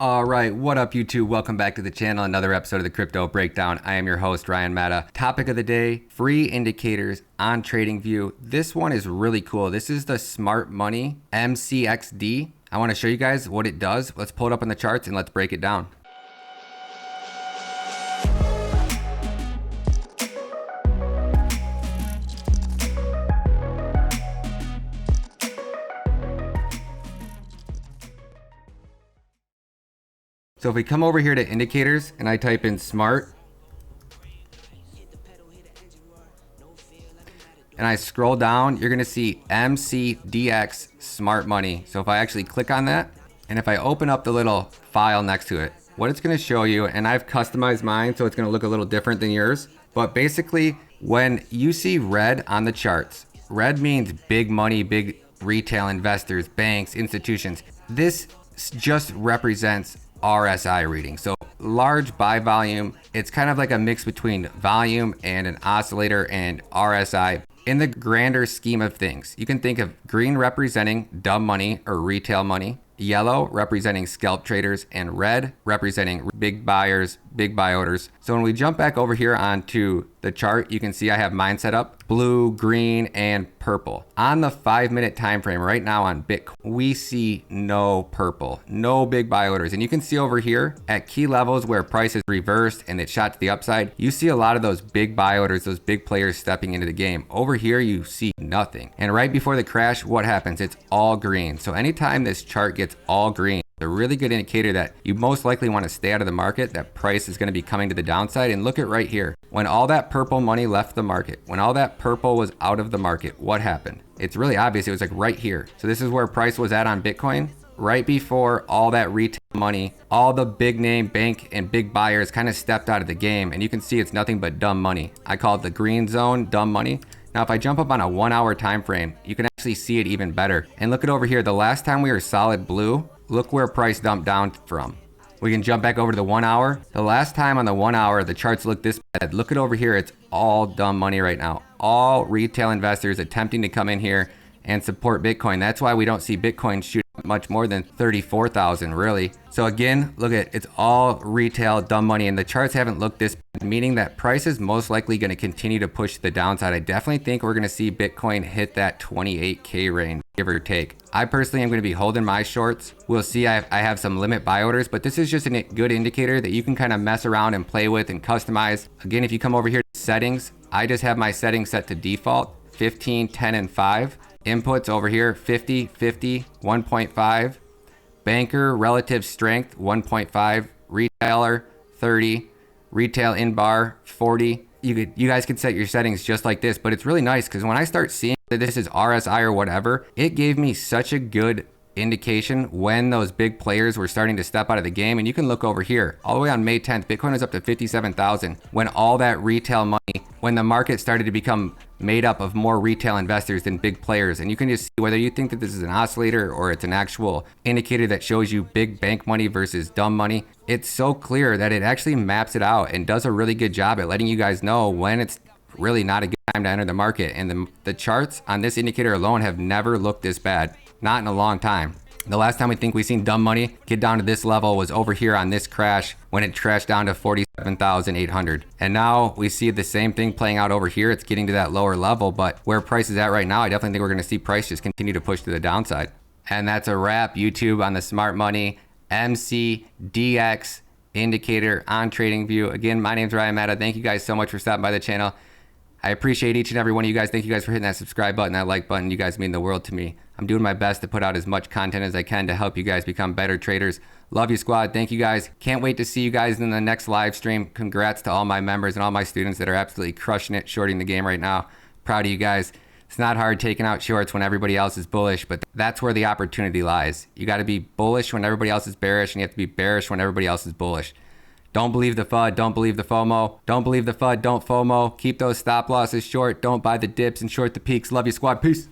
All right, what up YouTube? Welcome back to the channel. Another episode of the Crypto Breakdown. I am your host, Ryan Mata. Topic of the day, free indicators on Tradingview. This one is really cool. This is the SMARTMONEY MCDX. I want to show you guys what it does. Let's pull it up on the charts and let's break it down. So if we come over here to indicators and I type in SMART and I scroll down, you're gonna see MCDX Smart Money. So if I actually click on that and if I open up the little file next to it, what it's gonna show you, and I've customized mine so it's gonna look a little different than yours, but basically when you see red on the charts, red means big money, big retail investors, banks, institutions. This just represents RSI reading. So large buy volume, it's kind of like a mix between volume and an oscillator and RSI. In the grander scheme of things, you can think of green representing dumb money or retail money, yellow representing scalp traders, and red representing big buyers, big buy orders. So when we jump back over here onto the chart, you can see I have mine set up blue, green, and purple. On the 5-minute time frame right now on Bitcoin, we see no purple, no big buy orders. And you can see over here at key levels where price is reversed and it shot to the upside, you see a lot of those big buy orders, those big players stepping into the game. Over here, you see nothing. And right before the crash, what happens? It's all green. So anytime this chart gets all green, a really good indicator that you most likely want to stay out of the market, that price is going to be coming to the downside. And look at right here. When all that purple money left the market, when all that purple was out of the market, what happened? It's really obvious. It was like right here. So this is where price was at on Bitcoin. Right before all that retail money, all the big name bank and big buyers kind of stepped out of the game. And you can see it's nothing but dumb money. I call it the green zone, dumb money. Now, if I jump up on a 1-hour time frame, you can actually see it even better. And look at over here. The last time we were solid blue, look where price dumped down from. We can jump back over to the 1 hour. The last time on the 1 hour, the charts look this bad. Look at over here. It's all dumb money right now. All retail investors attempting to come in here and support Bitcoin. That's why we don't see Bitcoin shoot much more than 34,000 really. So again, look at, it's all retail dumb money, and the charts haven't looked this bad, meaning that price is most likely going to continue to push to the downside. I definitely think we're going to see Bitcoin hit that 28K range, give or take. I personally am going to be holding my shorts. We'll see. I have some limit buy orders, but this is just a good indicator that you can kind of mess around and play with and customize. Again, if you come over here to settings, I just have my settings set to default 15, 10, and 5. Inputs over here 50, 50, 1.5. Banker relative strength 1.5. Retailer 30. Retail in bar 40. You guys could set your settings just like this, but it's really nice because when I start seeing that this is RSI or whatever, it gave me such a good indication when those big players were starting to step out of the game. And you can look over here all the way on May 10th, Bitcoin was up to 57,000 when all that retail money, when the market started to become made up of more retail investors than big players. And you can just see whether you think that this is an oscillator or it's an actual indicator that shows you big bank money versus dumb money. It's so clear that it actually maps it out and does a really good job at letting you guys know when it's really not a good time to enter the market. And the charts on this indicator alone have never looked this bad. Not in a long time. The last time we think we've seen dumb money get down to this level was over here on this crash when it crashed down to 47,800. And now we see the same thing playing out over here. It's getting to that lower level, but where price is at right now, I definitely think we're going to see price just continue to push to the downside. And that's a wrap, YouTube, on the Smart Money MCDX indicator on Tradingview. Again, my name's Ryan Mata. Thank you guys so much for stopping by the channel. I appreciate each and every one of you guys. Thank you guys for hitting that subscribe button, that like button. You guys mean the world to me. I'm doing my best to put out as much content as I can to help you guys become better traders. Love you, squad. Thank you guys. Can't wait to see you guys in the next live stream. Congrats to all my members and all my students that are absolutely crushing it, shorting the game right now. Proud of you guys. It's not hard taking out shorts when everybody else is bullish, but that's where the opportunity lies. You got to be bullish when everybody else is bearish, and you have to be bearish when everybody else is bullish. Don't believe the FUD, don't believe the FOMO. Don't believe the FUD, don't FOMO. Keep those stop losses short. Don't buy the dips and short the peaks. Love you, squad. Peace.